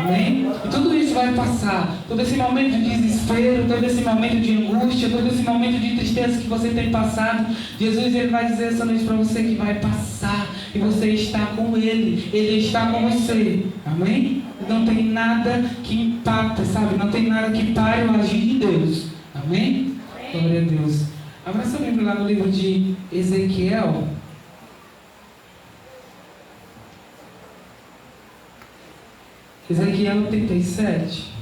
Amém? E tudo isso vai passar. Todo esse momento de desespero, todo esse momento de angústia, todo esse momento de tristeza que você tem passado, Jesus ele vai dizer essa noite para você que vai passar. E você está com Ele. Ele está com você. Amém? Não tem nada que impacte, sabe? Não tem nada que pare o agir de Deus. Amém? Glória a Deus. Abra sua Bíblia lá no livro de Ezequiel. Ezequiel 37.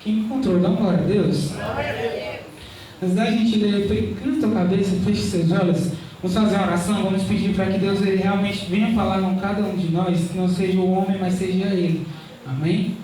Quem encontrou, dá uma glória a Deus. Antes da gente ler, inclina a tua cabeça, feche seus olhos. Vamos fazer uma oração, vamos pedir para que Deus ele realmente venha falar com cada um de nós, que não seja o homem, mas seja Ele. Amém?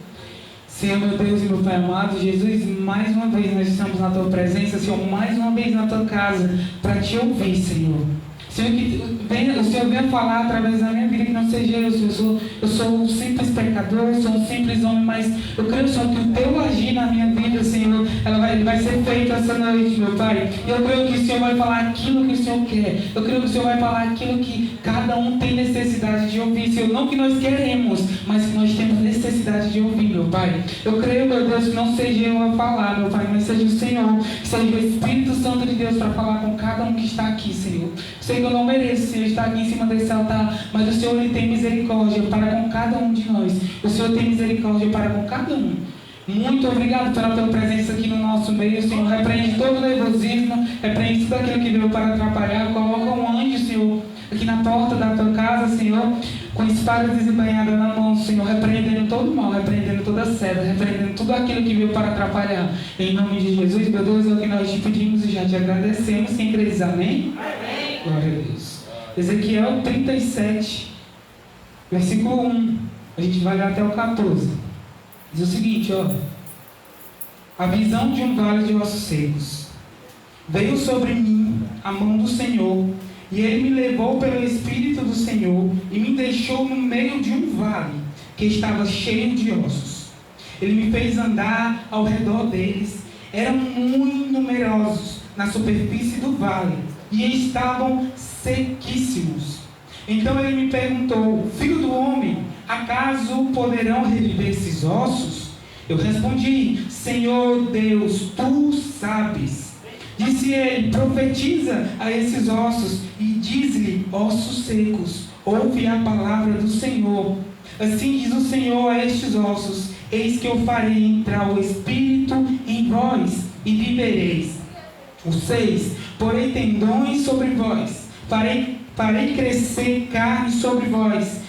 Senhor, meu Deus e meu Pai amado, Jesus, mais uma vez nós estamos na Tua presença, Senhor, mais uma vez na Tua casa, para Te ouvir, Senhor. Senhor, que o Senhor venha falar através da minha vida, que não seja eu, Senhor. Eu sou um simples pecador, eu sou um simples homem, mas eu creio, Senhor, que o Teu agir na minha vida, Senhor, ele vai ser feito essa noite, meu Pai. E eu creio que o Senhor vai falar aquilo que o Senhor quer. Eu creio que o Senhor vai falar aquilo que cada um tem necessidade de ouvir, Senhor. Não que nós queremos, mas que nós temos necessidade de ouvir, meu Pai. Eu creio, meu Deus, que não seja eu a falar, meu Pai, mas seja o Senhor, que seja o Espírito Santo de Deus para falar com cada um que está aqui, Senhor. Sei que eu não mereço, Senhor, estar aqui em cima desse altar, mas o Senhor ele tem misericórdia para com cada um de nós. O Senhor tem misericórdia para com cada um. Muito obrigado pela Tua presença aqui no nosso meio, Senhor. Repreende todo o nervosismo, repreende tudo aquilo que veio para atrapalhar. Coloca um anjo, Senhor, aqui na porta da Tua casa, Senhor, com a espada desembainhada na mão, Senhor, repreendendo todo o mal, repreendendo toda a seda, repreendendo tudo aquilo que veio para atrapalhar. Em nome de Jesus, meu Deus, é o que nós te pedimos e já te agradecemos. Quem crê diz amém? Amém. Glória a Deus. Ezequiel 37, versículo 1. A gente vai lá até o 14. Diz o seguinte, ó. A visão de um vale de ossos secos. Veio sobre mim a mão do Senhor, e Ele me levou pelo Espírito do Senhor, e me deixou no meio de um vale, que estava cheio de ossos. Ele me fez andar ao redor deles. Eram muito numerosos na superfície do vale, e estavam sequíssimos. Então ele me perguntou: Filho do homem, acaso poderão reviver esses ossos? Eu respondi: Senhor Deus, Tu sabes. Disse ele: Profetiza a esses ossos e diz-lhe: ossos secos, ouve a palavra do Senhor. Assim diz o Senhor a estes ossos: Eis que eu farei entrar o Espírito em vós e vivereis. O 6: Porei tendões sobre vós, farei crescer carne sobre vós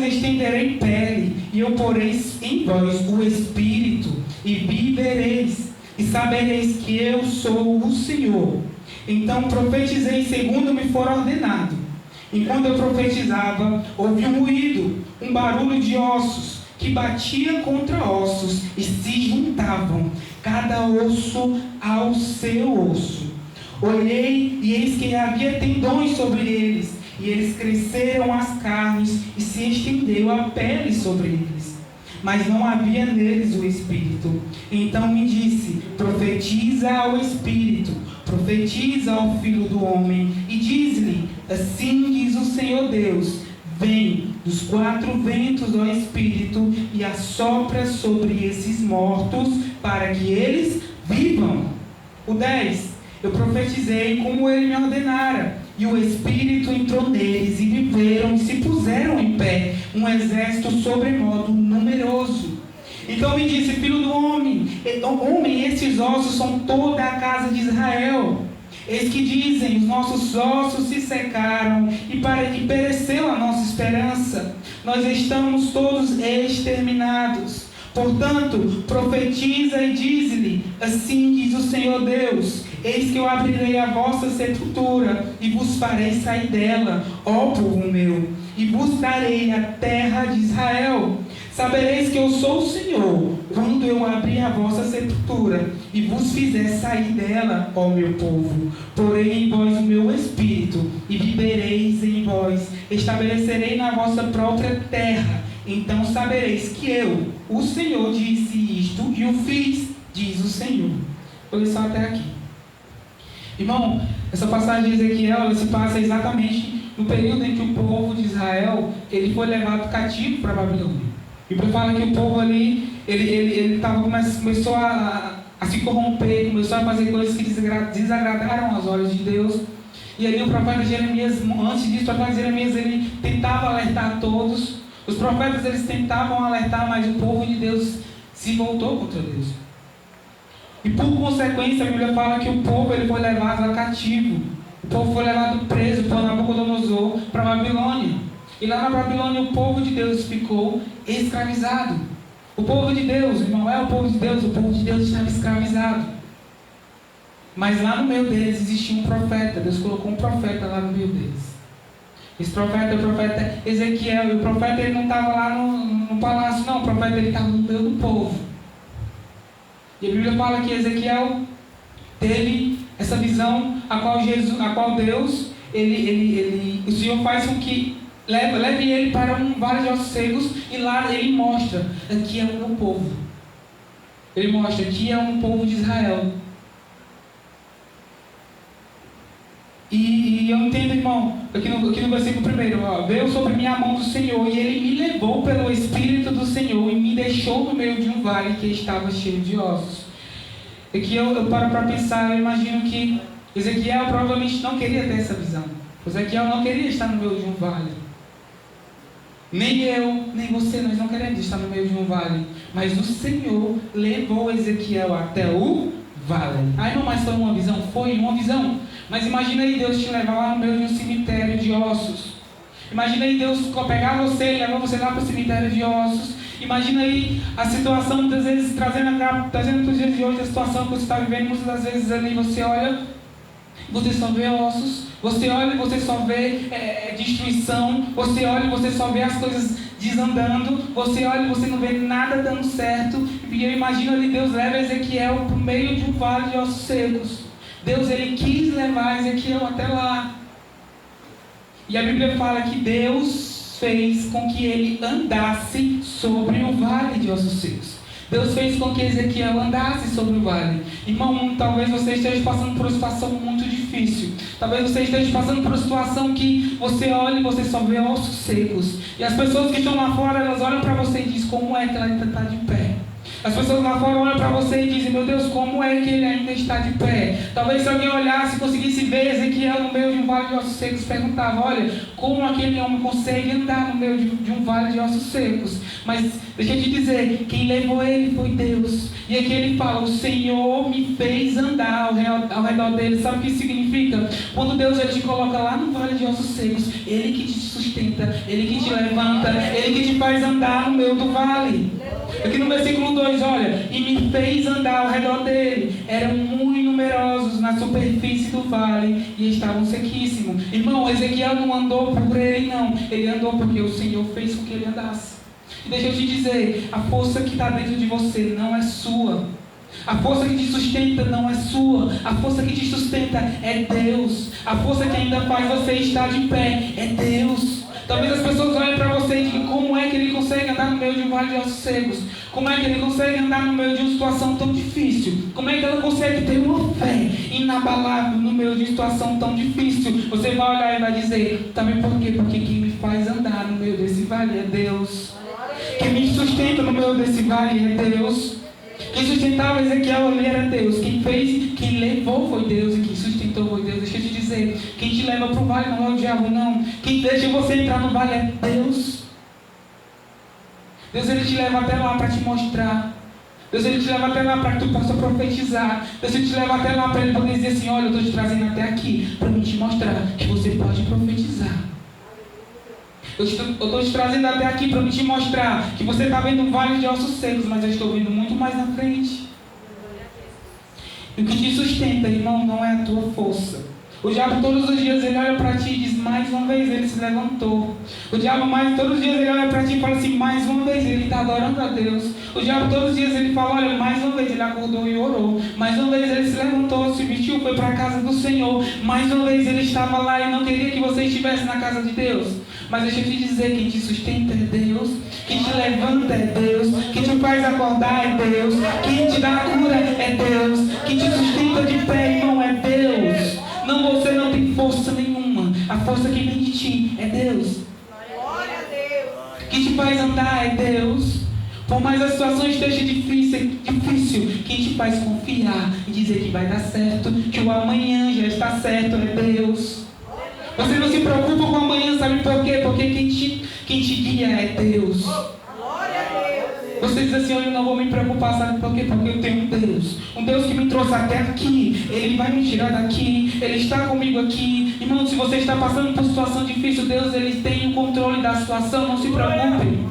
estenderei pele, e eu porei em vós o Espírito, e vivereis, e sabereis que eu sou o Senhor. Então profetizei segundo me for ordenado. Enquanto eu profetizava, ouvi um ruído, um barulho de ossos, que batia contra ossos, e se juntavam, cada osso ao seu osso. Olhei, e eis que havia tendões sobre eles, e eles cresceram as carnes, e se estendeu a pele sobre eles. Mas não havia neles o Espírito. Então me disse: profetiza ao Espírito, profetiza ao Filho do Homem, e diz-lhe: assim diz o Senhor Deus: vem dos 4 ventos, ó Espírito, e assopra sobre esses mortos, para que eles vivam. O 10: eu profetizei como ele me ordenara, e o Espírito entrou neles, e viveram, e se puseram em pé, um exército sobremodo numeroso. Então me disse: filho do homem, esses ossos são toda a casa de Israel. Eis que dizem: os nossos ossos se secaram, e pereceu a nossa esperança. Nós estamos todos exterminados. Portanto, profetiza e diz-lhe: assim diz o Senhor Deus: eis que eu abrirei a vossa sepultura, e vos farei sair dela, ó povo meu, e vos darei a terra de Israel. Sabereis que eu sou o Senhor, quando eu abrir a vossa sepultura, e vos fizer sair dela, ó meu povo. Porém em vós o meu Espírito, estabelecerei na vossa própria terra. Então sabereis que eu, o Senhor, disse isto e o fiz, diz o Senhor. Vou ler só até aqui. Irmão, essa passagem de Ezequiel, ela se passa exatamente no período em que o povo de Israel, ele foi levado cativo para a Babilônia. E o Bíblia fala que o povo ali, começou a se corromper, começou a fazer coisas que desagradaram aos olhos de Deus. E ali o profeta Jeremias, antes disso, o profeta Jeremias, ele tentava alertar a todos. Os profetas, eles tentavam alertar, mas o povo de Deus se voltou contra Deus. E por consequência, a Bíblia fala que o povo, ele foi levado a cativo. O povo foi levado preso por Nabucodonosor para a Babilônia. E lá na Babilônia o povo de Deus ficou escravizado. O povo de Deus, irmão, é o povo de Deus estava escravizado. Mas lá no meio deles existia um profeta. Deus colocou um profeta lá no meio deles. Esse profeta é o profeta Ezequiel. E o profeta, ele não estava lá no palácio, não. O profeta, ele estava no meio do povo. E a Bíblia fala que Ezequiel teve essa visão a qual Deus, o Senhor faz com que leve ele para um vale de ossos secos, e lá ele mostra: aqui é o meu povo. Ele mostra: aqui é um povo de Israel. E eu entendo, irmão, aqui no versículo 1, veio sobre mim a mão do Senhor, e ele me levou pelo Espírito do Senhor e me deixou no meio de um vale que estava cheio de ossos. Aqui eu paro para pensar, eu imagino que Ezequiel provavelmente não queria ter essa visão. Ezequiel não queria estar no meio de um vale. Nem eu, nem você, nós não queremos estar no meio de um vale. Mas o Senhor levou Ezequiel até o vale. Não, mas foi uma visão? Foi uma visão. Mas imagina aí Deus te levar lá no meio de um cemitério de ossos. Imagina aí Deus pegar você e levar você lá para o cemitério de ossos. Imagina aí a situação, muitas vezes, trazendo para os dias de hoje, a situação que você está vivendo. Muitas das vezes ali você olha, você só vê ossos. Você olha e você só vê destruição. Você olha e você só vê as coisas desandando. Você olha e você não vê nada dando certo. E eu imagino ali Deus leva Ezequiel para o meio de um vale de ossos secos. Deus, ele quis levar Ezequiel até lá. E a Bíblia fala que Deus fez com que ele andasse sobre o vale de ossos secos. Deus fez com que Ezequiel andasse sobre o vale. Irmão, talvez você esteja passando por uma situação muito difícil. Talvez você esteja passando por uma situação que você olha e você só vê ossos secos. E as pessoas que estão lá fora, elas olham para você e dizem: como é que ela ainda está de pé? As pessoas lá fora olham para você e dizem: meu Deus, como é que ele ainda está de pé? Talvez se alguém olhasse e conseguisse ver Ezequiel no meio de um vale de ossos secos, perguntava: olha, como aquele homem consegue andar no meio de um vale de ossos secos? Mas deixa eu te dizer, quem levou ele foi Deus. E aqui ele fala: o Senhor me fez andar ao redor dele. Sabe o que isso significa? Quando Deus ele te coloca lá no vale de ossos secos, ele que te sustenta, ele que te levanta, ele que te faz andar no meio do vale. Aqui no versículo 2, olha: e me fez andar ao redor dele. Eram muito numerosos na superfície do vale e estavam sequíssimos. Irmão, Ezequiel não andou por ele, não. Ele andou porque o Senhor fez com que ele andasse. E deixa eu te dizer, a força que está dentro de você não é sua. A força que te sustenta não é sua. A força que te sustenta é Deus. A força que ainda faz você estar de pé é Deus. Talvez as pessoas olhem para você e digam: como é que ele consegue andar no meio de um vale de ossos secos? Como é que ele consegue andar no meio de uma situação tão difícil? Como é que ela consegue ter uma fé inabalável no meio de uma situação tão difícil? Você vai olhar e vai dizer: também por quê? Porque quem me faz andar no meio desse vale é Deus. Quem me sustenta no meio desse vale é Deus. Quem sustentava Ezequiel ali era Deus. Quem levou foi Deus, e quem sustentou foi Deus. Deixa eu te dizer, quem te leva para o vale não é o diabo, não. Quem deixa você entrar no vale é Deus. Deus, ele te leva até lá para te mostrar. Deus, ele te leva até lá para que tu possa profetizar. Deus, ele te leva até lá para ele poder dizer assim: olha, eu estou te trazendo até aqui para me te mostrar que você pode profetizar. Eu estou te trazendo até aqui para me te mostrar que você está vendo um vale de ossos secos, mas eu estou vendo muito mais na frente. E o que te sustenta, irmão, não é a tua força. O diabo todos os dias ele olha para ti e diz: mais uma vez ele se levantou. O diabo todos os dias ele olha para ti e fala assim: mais uma vez ele está adorando a Deus. O diabo todos os dias ele fala: olha, mais uma vez ele acordou e orou. Mais uma vez ele se levantou, se vestiu, foi para a casa do Senhor. Mais uma vez ele estava lá e não queria que você estivesse na casa de Deus. Mas deixa eu te dizer, quem te sustenta é Deus, quem te levanta é Deus, quem te faz acordar é Deus, quem te dá a cura é Deus, quem te sustenta de pé, irmão, é Deus. Não, você não tem força nenhuma. A força que vem de ti é Deus. Glória a Deus. Quem te faz andar é Deus. Por mais a situação esteja difícil, quem te faz confiar e dizer que vai dar certo, que o amanhã já está certo, é Deus. Você não se preocupa com o amanhã, sabe por quê? Porque quem te guia é Deus. Glória a Deus. Você diz assim, eu não vou me preocupar, sabe por quê? Porque eu tenho um Deus que me trouxe até aqui, Ele vai me tirar daqui, Ele está comigo aqui. Irmão, se você está passando por situação difícil, Deus, Ele tem o controle da situação, não se preocupe.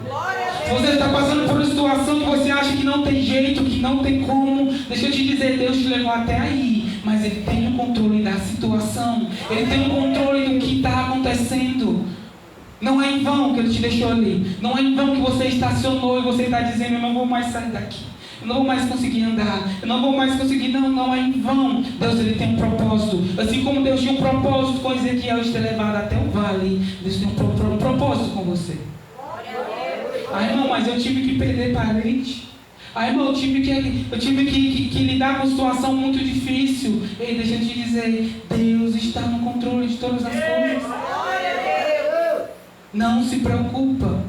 Se você está passando por uma situação que você acha que não tem jeito, que não tem como, deixa eu te dizer, Deus te levou até aí, mas Ele tem o controle da situação, Ele tem o controle do que está acontecendo. Não é em vão que Ele te deixou ali, não é em vão que você estacionou e você está dizendo, eu não vou mais sair daqui, eu não vou mais conseguir andar, eu não vou mais conseguir, não é em vão. Deus, Ele tem um propósito, assim como Deus tinha um propósito com Ezequiel de ter levado até o vale, Deus tem um propósito com você. Irmão, mas eu tive que perder parente. Irmão, eu tive que lidar com uma situação muito difícil. Ei, deixa eu te dizer, Deus está no controle de todas as coisas. Não se preocupa.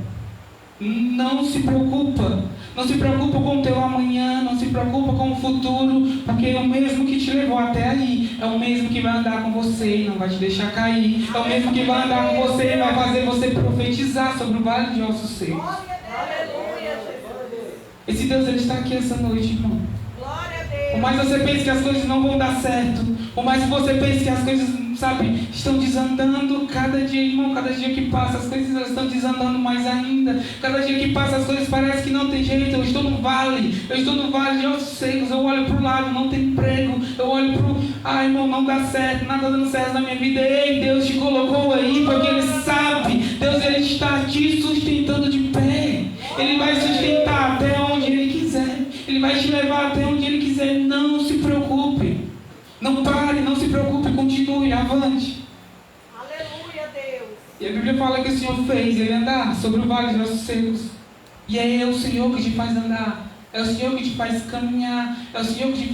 Não se preocupa. Não se preocupa com o teu amanhã, não se preocupa com o futuro, porque é o mesmo que te levou até aí, é o mesmo que vai andar com você e não vai te deixar cair, é o mesmo que vai andar com você e vai fazer você profetizar sobre o vale de ossos secos. Esse Deus, Ele está aqui essa noite, irmão. Por mais que você pense que as coisas não vão dar certo, por mais que você pense que as coisas, sabe, estão desandando, cada dia, irmão, cada dia que passa, as coisas elas estão desandando mais ainda. Cada dia que passa, as coisas parecem que não tem jeito. Eu estou no vale de ossos secos, eu olho para o lado, não tem emprego, eu olho para o, irmão, não dá certo, nada dando certo na minha vida. Ei, Deus te colocou aí, porque Ele sabe, Deus, Ele está te sustentando de pé, Ele vai sustentar até onde Ele quiser, Ele vai te levar até onde Ele quiser. Não se preocupe, não pare, não se preocupe, continue, avante. Aleluia, Deus. E a Bíblia fala que o Senhor fez Ele andar sobre o vale de ossos secos. E é o Senhor que te faz andar, é o Senhor que te faz caminhar, é o Senhor que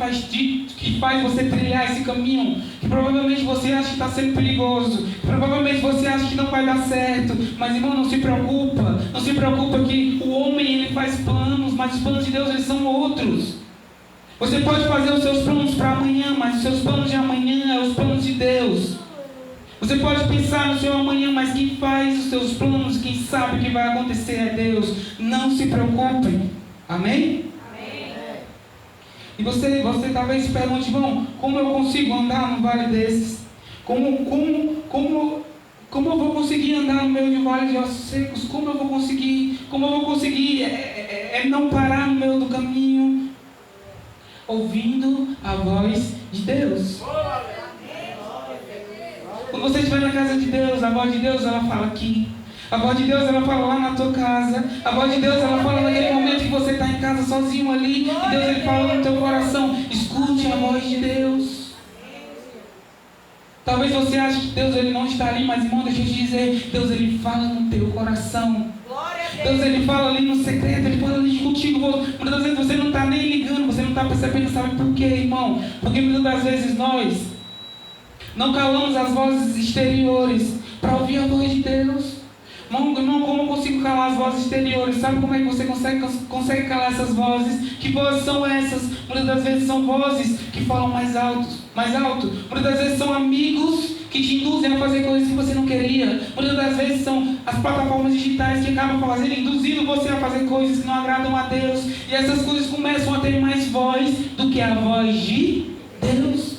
faz você trilhar esse caminho, que provavelmente você acha que está sendo perigoso, que provavelmente você acha que não vai dar certo, mas irmão, não se preocupa que o homem ele faz planos, mas os planos de Deus eles são outros. Você pode fazer os seus planos para amanhã, mas os seus planos de amanhã são os planos de Deus. Você pode pensar no seu amanhã, mas quem faz os seus planos, quem sabe o que vai acontecer é Deus. Não se preocupe. Amém? Amém. E você talvez se pergunte, irmão, como eu consigo andar num vale desses? Como eu vou conseguir andar no meio de um vale de ossos secos? Como eu vou conseguir não parar no meio do caminho? Ouvindo a voz de Deus. Quando você estiver na casa de Deus, a voz de Deus ela fala aqui. A voz de Deus ela fala lá na tua casa. A voz de Deus ela fala naquele momento que você está em casa sozinho ali. E Deus ele fala no teu coração. Escute a voz de Deus. Talvez você ache que Deus ele não está ali, mas irmão, deixa eu te dizer, Deus ele fala no teu coração. Deus ele fala ali no secreto, Ele fala ali contigo. Muitas das vezes você não está nem ligando, você não está percebendo, sabe por quê, irmão? Porque muitas das vezes nós não calamos as vozes exteriores para ouvir a voz de Deus. Irmão, como eu consigo calar as vozes exteriores? Sabe como é que você consegue calar essas vozes? Que vozes são essas? Muitas das vezes são vozes que falam mais alto. Muitas das vezes são amigos que te induzem a fazer coisas que você não queria. Muitas das vezes são as plataformas digitais que acabam induzindo você a fazer coisas que não agradam a Deus. E essas coisas começam a ter mais voz do que a voz de Deus.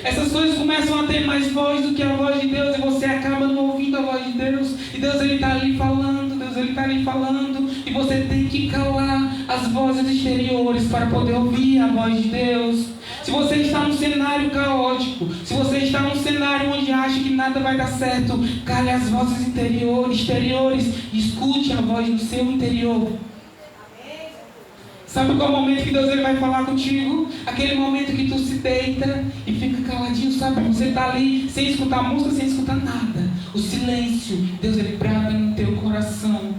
Essas coisas começam a ter mais voz do que a voz de Deus, e você acaba não ouvindo a voz de Deus. E Deus ele está ali falando, e você tem que calar as vozes exteriores para poder ouvir a voz de Deus. Se você está num cenário caótico, se você está num cenário onde acha que nada vai dar certo, cale as vozes exteriores, escute a voz do seu interior. Sabe qual é o momento que Deus ele vai falar contigo? Aquele momento que tu se deita e fica caladinho, sabe? Você está ali sem escutar música, sem escutar nada. O silêncio. Deus ele brava coração.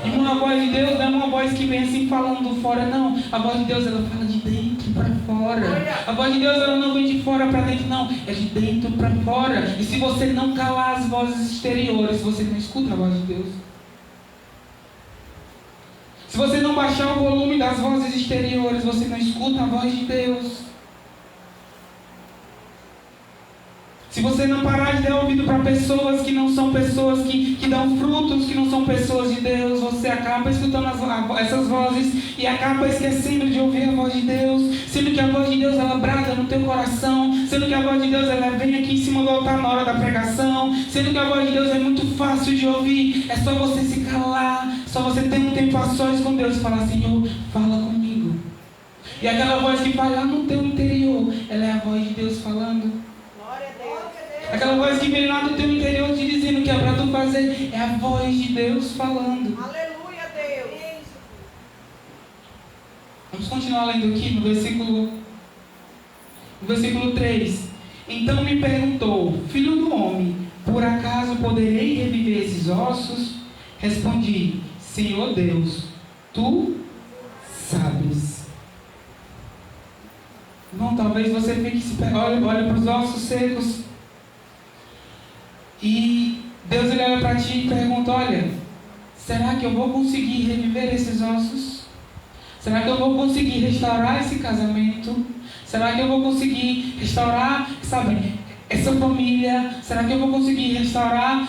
Irmão, a voz de Deus não é uma voz que vem assim falando fora, não. A voz de Deus, ela fala de dentro para fora. A voz de Deus, ela não vem de fora para dentro, não. É de dentro para fora. E se você não calar as vozes exteriores, você não escuta a voz de Deus. Se você não baixar o volume das vozes exteriores, você não escuta a voz de Deus. Se você não parar de dar ouvido para pessoas que não são pessoas que dão frutos, que não são pessoas de Deus, você acaba escutando essas vozes e acaba esquecendo de ouvir a voz de Deus, sendo que a voz de Deus ela brada no teu coração, sendo que a voz de Deus ela vem aqui em cima do altar na hora da pregação, sendo que a voz de Deus é muito fácil de ouvir, é só você se calar, só você ter um tempo a sós com Deus e falar: Senhor, fala comigo. E aquela voz que vai lá no teu interior, ela é a voz de Deus falando. Aquela voz que vem lá do teu interior te dizendo que é para tu fazer, é a voz de Deus falando. Aleluia, Deus. Vamos continuar lendo aqui no versículo 3. Então me perguntou: Filho do homem, por acaso poderei reviver esses ossos? Respondi: Senhor Deus, tu sabes. Irmão, talvez você fique olhe para os ossos secos. E Deus ele olha para ti e pergunta: olha, será que eu vou conseguir reviver esses ossos? Será que eu vou conseguir restaurar esse casamento? Será que eu vou conseguir restaurar, essa família? Será que eu vou conseguir restaurar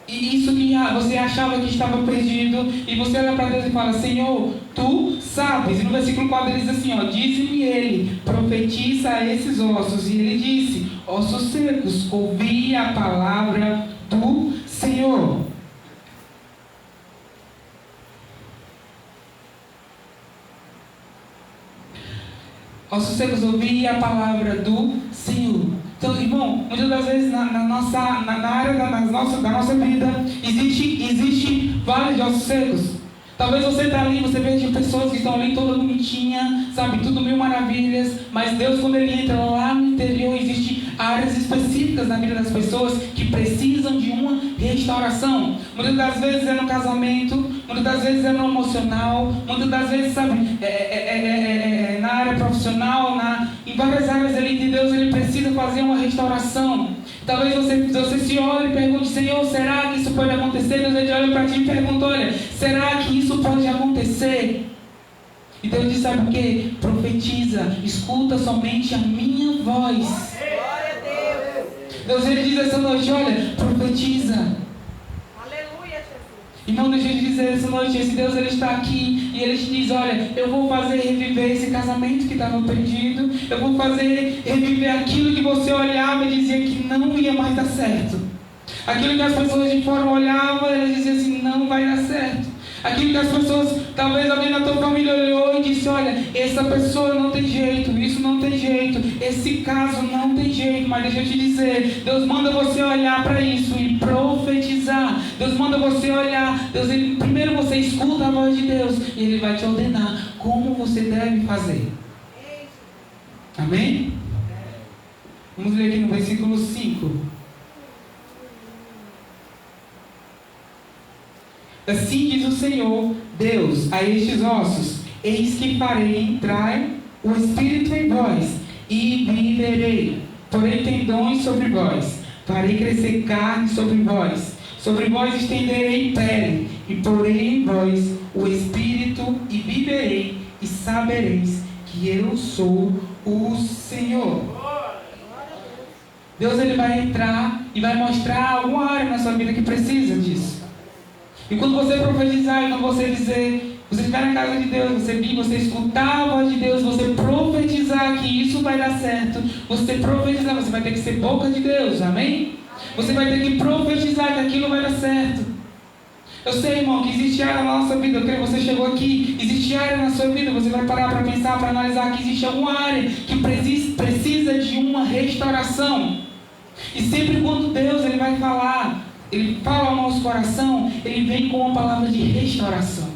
isso que você achava que estava perdido? E você olha para Deus e fala: Senhor, tu sabes. E no versículo 4 ele diz assim: dize-me ele, profetiza a esses ossos. E ele disse: ossos secos, ouvi a palavra do Senhor. Ossos secos, ouvi a palavra do Senhor. Então, irmão, muitas das vezes na área da nossa vida existe vários ossos secos. Talvez você está ali, você veja pessoas que estão ali toda bonitinha, tudo mil maravilhas, mas Deus, quando Ele entra lá no interior, existem áreas específicas na vida das pessoas que precisam de uma restauração. Muitas das vezes é no casamento, muitas das vezes é no emocional, muitas das vezes, na área profissional, em várias áreas ali de Deus, Ele precisa fazer uma restauração. Talvez você se olhe e pergunte: Senhor, será que isso pode acontecer? Deus ele olha para ti e pergunta: olha, será que isso pode acontecer? E Deus diz: sabe o que? Profetiza, escuta somente a minha voz. Glória a Deus. Deus ele diz essa noite: olha, profetiza. Aleluia, Jesus. Irmão, deixa eu te dizer essa noite, esse Deus ele está aqui e Ele te diz: olha, eu vou fazer reviver esse casamento que estava perdido, eu vou fazer reviver aquilo que você olhava e dizia que não ia mais dar certo, aquilo que as pessoas de fora olhavam e elas diziam assim: não vai dar certo, aquilo que as pessoas, talvez alguém da tua família olhou e disse: olha, essa pessoa não tem jeito, isso não tem jeito, esse caso não tem jeito. Mas deixa eu te dizer, Deus manda você olhar para isso e profetizar. Deus manda você olhar, primeiro você escuta a voz de Deus e Ele vai te ordenar como você deve fazer. Amém? Vamos ler aqui no versículo 5. Assim diz o Senhor Deus a estes ossos: eis que farei entrar o Espírito em vós, e viverei. Porém tendões sobre vós, farei crescer carne sobre vós estenderei pele, e porei em vós o Espírito, e viverei, e sabereis que eu sou o Senhor. Deus ele vai entrar e vai mostrar alguma área na sua vida que precisa disso. E quando você profetizar, e quando você dizer, você ficar na casa de Deus, você vir, você escutar a voz de Deus, você profetizar que isso vai dar certo, você profetizar, você vai ter que ser boca de Deus, amém? Você vai ter que profetizar que aquilo vai dar certo. Eu sei, irmão, que existe área na nossa vida, eu creio que você chegou aqui, existe área na sua vida, você vai parar para pensar, para analisar que existe alguma área que precisa de uma restauração. E sempre quando Deus ele vai falar, Ele fala ao nosso coração, Ele vem com uma palavra de restauração.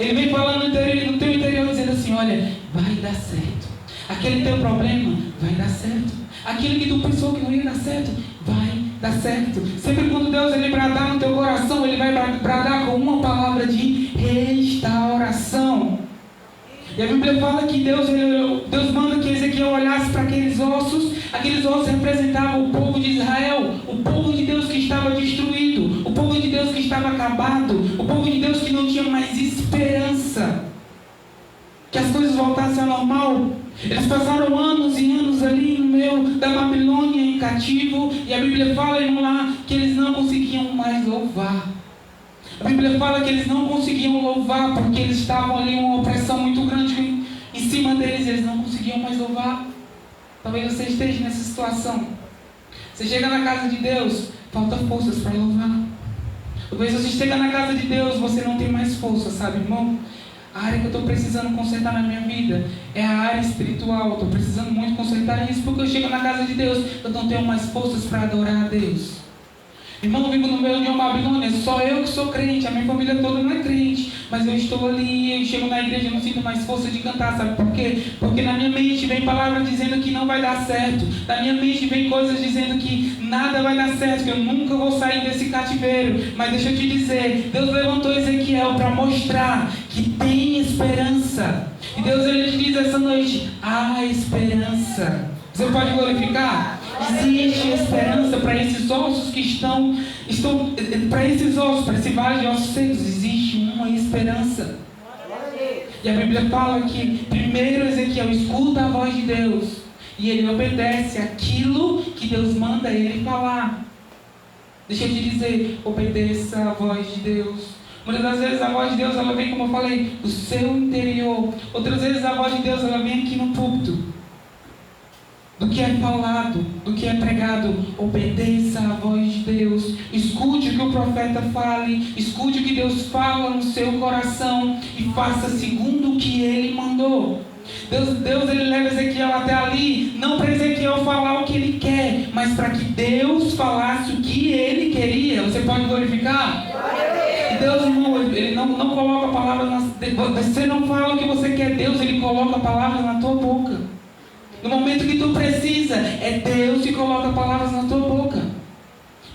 Ele vem falando no teu interior, dizendo assim: olha, vai dar certo. Aquele teu problema vai dar certo. Aquilo que tu pensou que não ia dar certo, vai dar dar certo. Sempre quando Deus ele bradar no teu coração, Ele vai bradar com uma palavra de restauração. E a Bíblia fala que Deus manda que Ezequiel olhasse para aqueles ossos representavam o povo de Israel, o povo de Deus que estava destruído, o povo de Deus que estava acabado, o povo de Deus que não tinha mais esperança, que as coisas voltassem ao normal. Eles passaram anos e anos ali no meio da Babilônia em cativo, e a Bíblia fala lá que eles não conseguiam mais louvar. A Bíblia fala que eles não conseguiam louvar porque eles estavam ali uma opressão muito grande em cima deles, eles não conseguiam mais louvar. Talvez você esteja nessa situação. Você chega na casa de Deus, falta forças para louvar. Talvez você chega na casa de Deus, você não tem mais força, sabe, irmão? A área que eu estou precisando consertar na minha vida é a área espiritual. Eu estou precisando muito consertar isso, porque eu chego na casa de Deus, eu não tenho mais forças para adorar a Deus. Irmão, eu vivo no meio de uma Babilônia, só eu que sou crente, a minha família toda não é crente, mas eu estou ali, eu chego na igreja, eu não sinto mais força de cantar, sabe por quê? Porque na minha mente vem palavras dizendo que não vai dar certo, na minha mente vem coisas dizendo que nada vai dar certo, que eu nunca vou sair desse cativeiro. Mas deixa eu te dizer, Deus levantou Ezequiel para mostrar que tem esperança, e Deus ele te diz essa noite, há esperança. Você pode glorificar? Existe esperança para esses ossos que estão para esses ossos, para esse vale de ossos secos, existe uma esperança. E a Bíblia fala que primeiro Ezequiel escuta a voz de Deus e ele obedece aquilo que Deus manda ele falar. Deixa eu te dizer, obedeça a voz de Deus. Muitas das vezes a voz de Deus ela vem, como eu falei, do seu interior. Outras vezes a voz de Deus ela vem aqui no púlpito. Do que é falado, do que é pregado, obedeça a voz de Deus. Escute o que o profeta fale, escute o que Deus fala no seu coração e faça segundo o que ele mandou. Deus ele leva Ezequiel até ali, não para Ezequiel falar o que ele quer, mas para que Deus falasse o que ele queria. Você pode glorificar? E Deus, irmão, ele não coloca palavras você não fala o que você quer, Deus ele coloca palavras na tua boca. No momento que tu precisa, é Deus que coloca palavras na tua boca.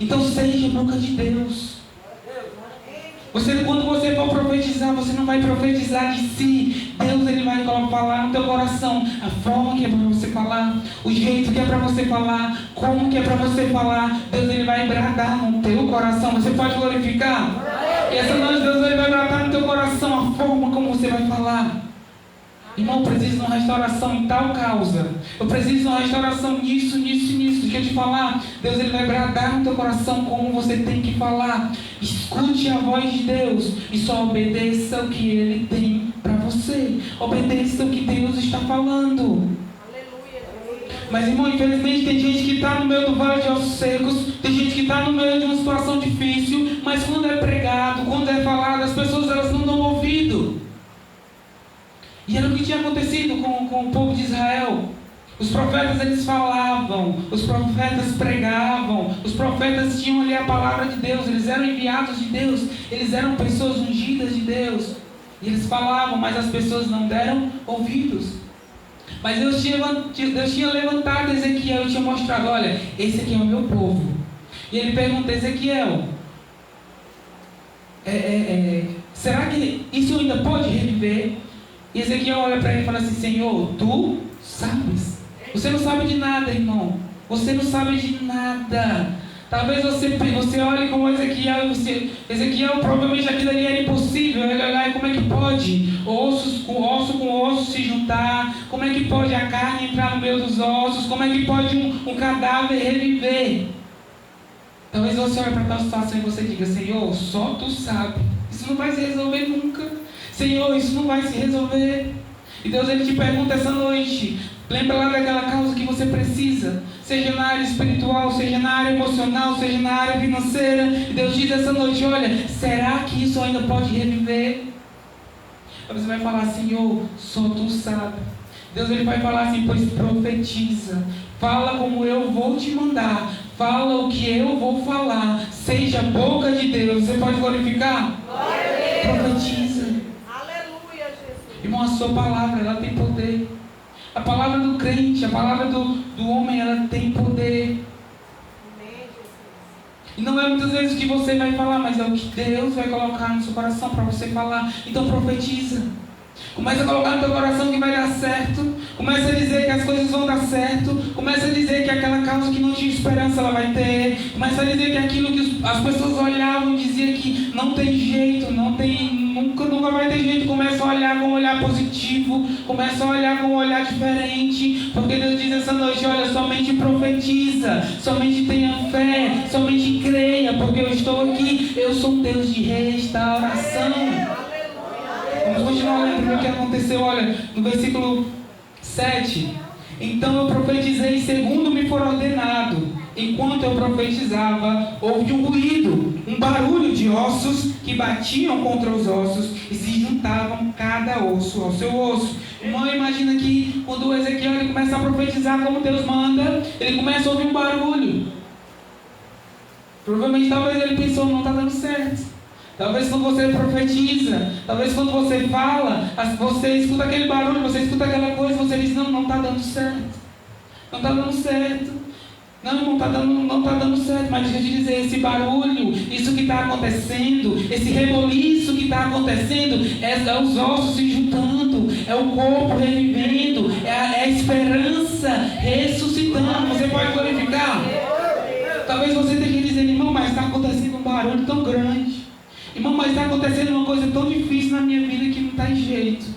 Então seja a boca de Deus. Quando você for profetizar, você não vai profetizar de si. Deus ele vai falar no teu coração a forma que é para você falar, o jeito que é para você falar, como que é para você falar. Deus ele vai bradar no teu coração. Você pode glorificar? E essa noite Deus ele vai bradar no teu coração a forma como você vai falar. Irmão, eu preciso de uma restauração em tal causa. Eu preciso de uma restauração nisso. Deixa eu te falar. Deus ele vai bradar no teu coração como você tem que falar. Escute a voz de Deus e só obedeça o que Ele tem para você. Obedeça o que Deus está falando. Mas, irmão, infelizmente tem gente que está no meio do vale de ossos secos, tem gente que está no meio de uma situação difícil, mas quando é pregado, quando é falado, as pessoas elas não dão ouvido. E era o que tinha acontecido com o povo de Israel. Os profetas eles falavam, os profetas pregavam, os profetas tinham ali a palavra de Deus, eles eram enviados de Deus, eles eram pessoas ungidas de Deus. E eles falavam, mas as pessoas não deram ouvidos. Mas Deus tinha levantado Ezequiel e tinha mostrado, olha, esse aqui é o meu povo. E ele pergunta, Ezequiel, será que isso ainda pode reviver? E Ezequiel olha para ele e fala assim, Senhor, tu sabes. Você não sabe de nada, irmão. Você não sabe de nada. Talvez você olhe como Ezequiel, Ezequiel provavelmente aquilo ali era impossível. Ele olhar, como é que pode osso com osso se juntar? Como é que pode a carne entrar no meio dos ossos? Como é que pode um cadáver reviver? Talvez você olhe para tal situação e você diga, Senhor, só tu sabe. Isso não vai se resolver nunca. Senhor, isso não vai se resolver. E Deus ele te pergunta essa noite, lembra lá daquela causa que você precisa, seja na área espiritual, seja na área emocional, seja na área financeira. E Deus diz essa noite, olha, será que isso ainda pode reviver? Aí você vai falar, Senhor, só tu sabe. Deus ele vai falar assim, pois profetiza, fala como eu vou te mandar, fala o que eu vou falar, seja a boca de Deus. Você pode glorificar? Profetiza. Irmão, a sua palavra, ela tem poder. A palavra do crente, a palavra do homem, ela tem poder. E não é muitas vezes o que você vai falar, mas é o que Deus vai colocar no seu coração para você falar. Então profetiza. Começa a colocar no teu coração que vai dar certo. Começa a dizer que as coisas vão dar certo. Começa a dizer que aquela causa que não tinha esperança ela vai ter. Começa a dizer que aquilo que as pessoas olhavam e diziam que não tem jeito, nunca vai ter jeito. Começa a olhar com um olhar positivo. Começa a olhar com um olhar diferente. Porque Deus diz essa noite, olha, somente profetiza. Somente tenha fé. Somente creia. Porque eu estou aqui. Eu sou um Deus de restauração. Vamos continuar lendo o que aconteceu, olha, no versículo 7. Então eu profetizei segundo me for ordenado. Enquanto eu profetizava, houve um ruído, um barulho de ossos que batiam contra os ossos e se juntavam cada osso ao seu osso. Irmão, imagina que quando o Ezequiel ele começa a profetizar como Deus manda, ele começa a ouvir um barulho. Provavelmente talvez ele pensou, não está dando certo. Talvez quando você profetiza, talvez quando você fala, você escuta aquele barulho, você escuta aquela coisa, você diz, não está dando certo. Não está dando certo. Não está dando certo. Mas deixa eu te dizer, esse barulho, isso que está acontecendo, esse reboliço que está acontecendo, é os ossos se juntando, é o corpo revivendo, é a esperança ressuscitando. Você pode glorificar? Talvez você tenha que dizer, irmão, mas está acontecendo um barulho tão grande. Irmão, mas está acontecendo uma coisa tão difícil na minha vida que não tem jeito.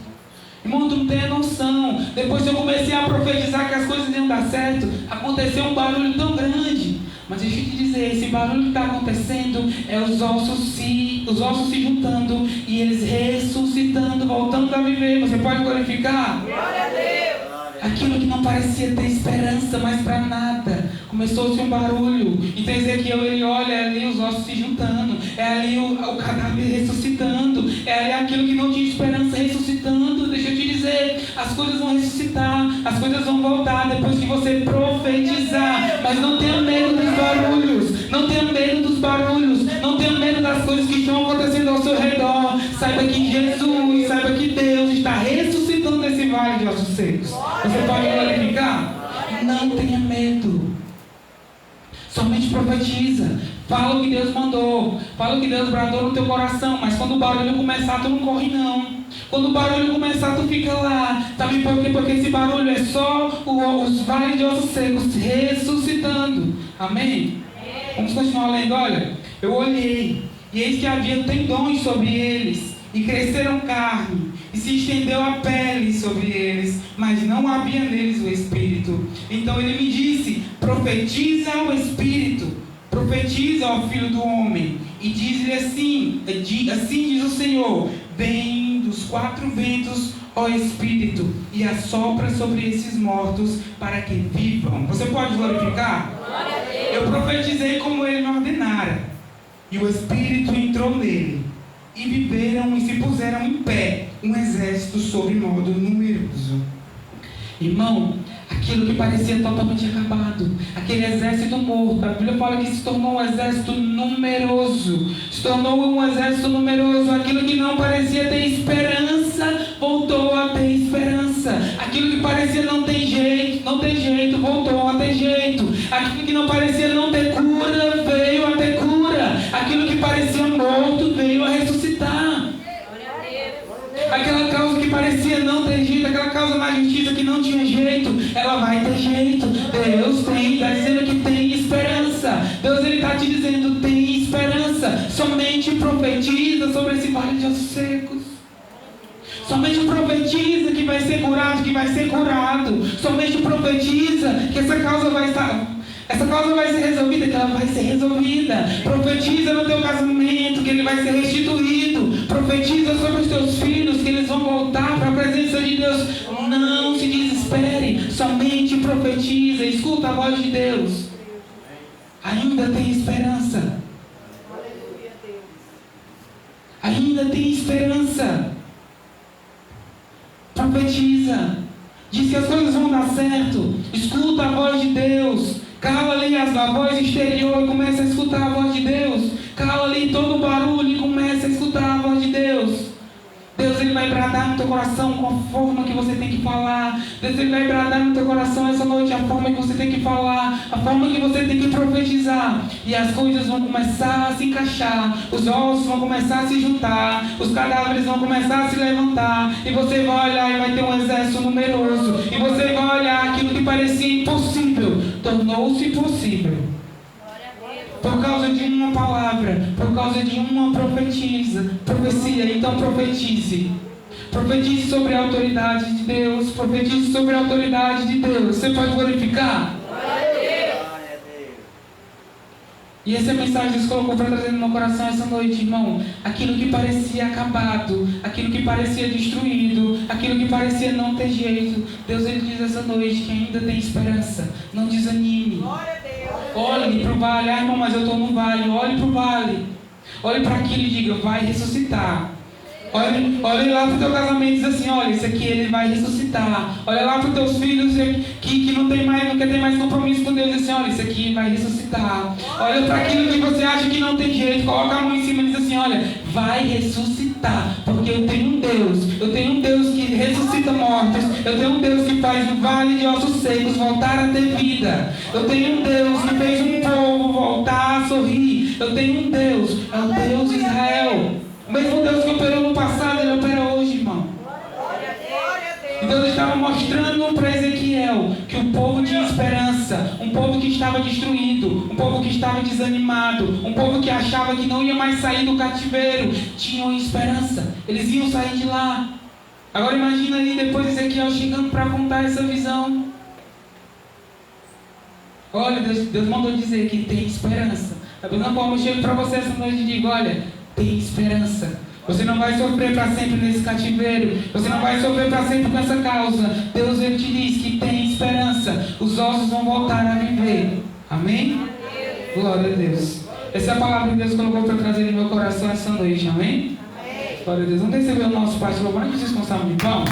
Irmão, tu não tem a noção. Depois que eu comecei a profetizar que as coisas iam dar certo, aconteceu um barulho tão grande. Mas deixa eu te dizer, esse barulho que está acontecendo é os ossos se juntando e eles ressuscitando, voltando a viver. Você pode glorificar? Glória a Deus. Aquilo que não parecia ter esperança mais para nada, começou-se um barulho. Então Ezequiel ele olha, é ali os ossos se juntando, é ali o cadáver ressuscitando, é ali aquilo que não tinha esperança ressuscitando. Deixa eu te dizer, as coisas vão ressuscitar, as coisas vão voltar depois que você profetizar. Mas não tenha medo dos barulhos, não tenha medo dos barulhos, não tenha medo das coisas que estão acontecendo ao seu redor. Saiba que Jesus, saiba que Deus está ressuscitando nesse vale de ossos secos. Você pode glorificar? Não tenha medo. Somente profetiza. Fala o que Deus mandou. Fala o que Deus bradou no teu coração. Mas quando o barulho começar, tu não corre não. Quando o barulho começar, tu fica lá. Sabe por quê? Porque esse barulho é só os vales de ossos secos ressuscitando. Amém? Vamos continuar lendo. Olha, eu olhei e eis que havia tendões sobre eles e cresceram carne e se estendeu a pele sobre eles, mas não havia neles o Espírito. Então ele me disse, profetiza ao Espírito, profetiza ao Filho do Homem, e diz-lhe assim diz o Senhor, vem dos quatro ventos, ó Espírito, e assopra sobre esses mortos, para que vivam. Você pode glorificar? Eu profetizei como ele me ordenara, e o Espírito entrou nele, e viveram e se puseram em pé, um exército sobre modo numeroso. Irmão, aquilo que parecia totalmente acabado, aquele exército morto, a Bíblia fala que se tornou um exército numeroso, se tornou um exército numeroso. Aquilo que não parecia ter esperança, voltou a ter esperança. Aquilo que parecia não ter jeito, voltou a ter jeito. Aquilo que não parecia não ter cura, veio a ter cura. Aquilo que parecia morto, veio a ressuscitar. Aquela causa que parecia não ter jeito, aquela causa na justiça que não tinha jeito, ela vai ter jeito. Deus está dizendo que tem esperança. Deus está te dizendo, tem esperança. Somente profetiza sobre esse vale de ossos secos. Somente profetiza que vai ser curado, que vai ser curado. Somente profetiza que essa causa vai ser resolvida, que ela vai ser resolvida. Profetiza no teu casamento, que ele vai ser restituído. Profetiza sobre os teus filhos, que eles vão voltar para a presença de Deus. Não se desespere, somente profetiza. Escuta a voz de Deus. Ainda tem esperança. Ainda tem esperança. Profetiza. Diz que as coisas vão dar certo. Escuta a voz de Deus. Cala ali a voz exterior e começa a escutar a voz de Deus. Cala ali todo o barulho e começa a escutar a voz de Deus. Deus ele vai vai bradar no teu coração com a forma que você tem que falar. Deus ele vai bradar no teu coração essa noite a forma que você tem que falar, a forma que você tem que profetizar. E as coisas vão começar a se encaixar, os ossos vão começar a se juntar, os cadáveres vão começar a se levantar. E você vai olhar e vai ter um exército numeroso. E você vai olhar aquilo que parecia impossível, tornou-se possível. Por causa de uma palavra, por causa de uma profecia. Então profetize. Profetize sobre a autoridade de Deus. Profetize sobre a autoridade de Deus. Você pode glorificar? E essa mensagem Deus colocou para trazer no meu coração essa noite, irmão. Aquilo que parecia acabado, aquilo que parecia destruído, aquilo que parecia não ter jeito, Deus ele diz essa noite que ainda tem esperança. Não desanime. Olhe para o vale. Ah, irmão, mas eu estou no vale. Olhe para o vale. Olhe para aquilo e diga, vai ressuscitar. Olhe lá para o teu casamento e diz assim, olha, isso aqui ele vai ressuscitar. Olha lá para os teus filhos que não quer ter mais compromisso com Deus e diz assim, olha, isso aqui vai ressuscitar. Olha para aquilo que você acha que não tem jeito, coloca a mão em cima e diz assim, olha, vai ressuscitar. Porque eu tenho um Deus que ressuscita mortos. Eu tenho um Deus que faz o vale de ossos secos voltar a ter vida. Eu tenho um Deus que fez um povo voltar a sorrir. Eu tenho um Deus, é o Deus de Israel. O mesmo Deus que operou no passado, ele opera hoje, irmão. Então ele estava mostrando para Ezequiel que o povo tinha esperança, um povo que estava destruído, um povo que estava desanimado, um povo que achava que não ia mais sair do cativeiro, tinham esperança, eles iam sair de lá. Agora imagina aí depois Ezequiel chegando para contar essa visão. Olha, Deus mandou dizer que tem esperança. Da mesma forma eu chego para você essa noite e digo, olha, tem esperança. Você não vai sofrer para sempre nesse cativeiro. Você não vai sofrer para sempre com essa causa. Deus ele te diz que tem esperança. Os ossos vão voltar a viver. Amém? Glória a Deus. Essa é a palavra que Deus colocou para trazer no meu coração essa noite. Amém? Glória a Deus. Vamos receber o nosso Pai de louvor. Vocês com salve de palmas.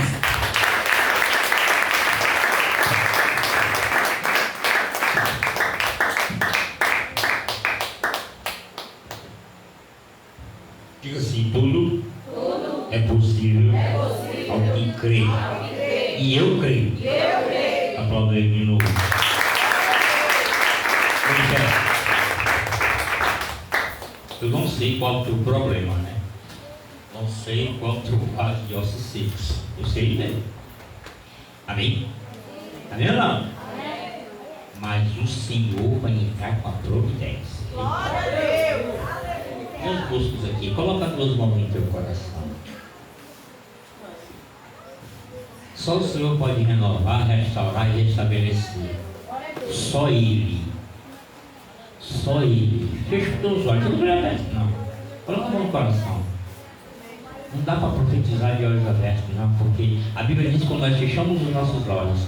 Diga assim, tudo é possível ao que crê. E eu creio. Aplauda ele de novo. Eu não sei qual é o teu problema, né? Não sei qual é o teu vale de ossos secos. Eu sei dele. Amém? Amém ou não? Mas o Senhor vai entrar com a providência. Glória a Deus. Meus buscos aqui, coloca as duas mãos no teu coração. Só o Senhor pode renovar, restaurar e restabelecer. Só Ele. Só Ele. Fecha os teus olhos. Não olha aberto, não. Coloca a mão no coração. Não dá para profetizar de olhos abertos, não, porque a Bíblia diz que quando nós fechamos os nossos olhos,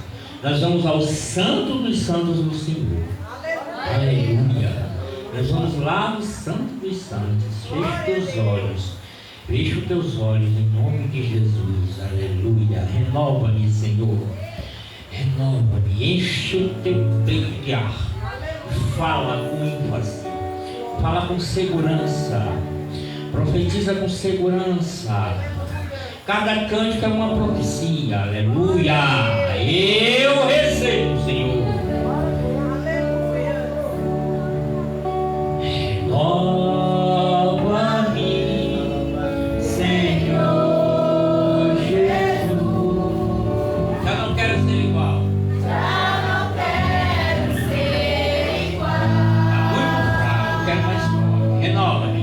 nós vamos ao Santo dos Santos do Senhor. Aleluia. Nós vamos lá no Santo dos Santos. Fecha os teus olhos. Fecha os teus olhos em nome de Jesus. Aleluia. Renova-me, Senhor. Renova-me. Enche o teu peito de ar. Fala com ênfase. Fala com segurança. Profetiza com segurança. Cada cântico é uma profecia. Aleluia. Eu recebo, Senhor. Renova-me, Senhor Jesus. Já não quero ser igual. Está muito fraco, quero mais forte. Renova-me.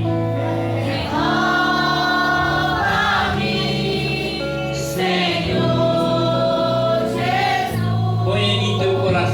Senhor Jesus. Põe em teu coração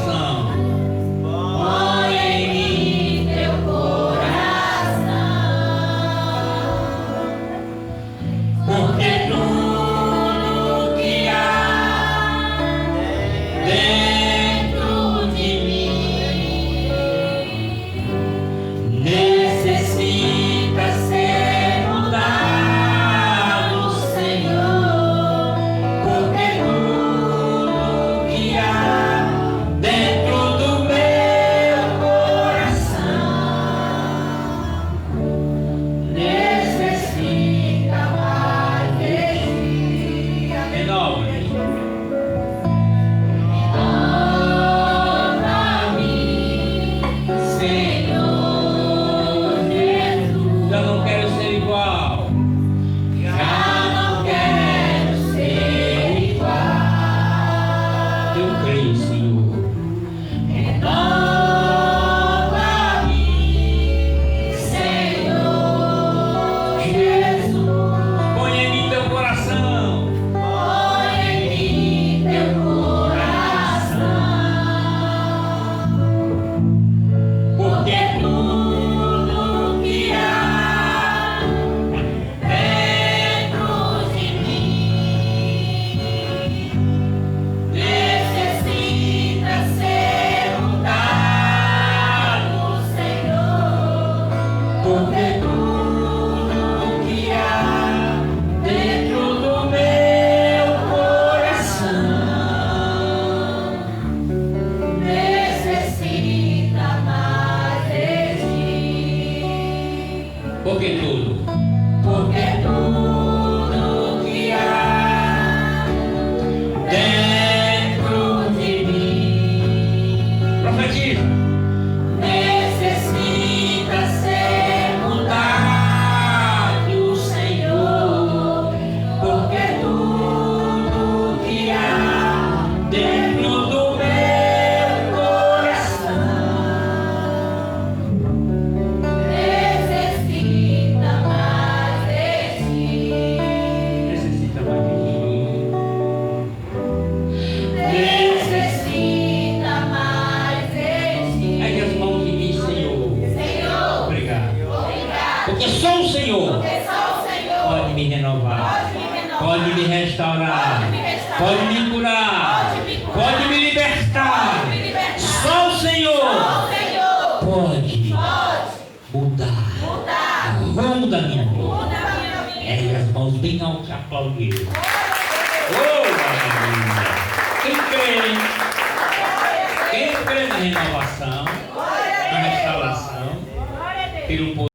Porque tudo que há dentro do meu coração necessita mais de ti. porque tudo Porque tudo que há dentro de mim profetiza. necessita ser mudado, Senhor. Porque tudo que há dentro do meu coração necessita mais de ti. Necessita mais de ti. Necessita mais de ti. Ergue as mãos e diz, Senhor, Senhor, obrigado. obrigado. Porque só o Senhor Porque só o Senhor pode me renovar, pode me restaurar, pode me curar, pode me libertar. Só o Senhor pode mudar o rumo da minha vida. Ergue as mãos bem alto e aplaudir. Oh, aleluia! Quem crê na renovação, na restauração, pelo poder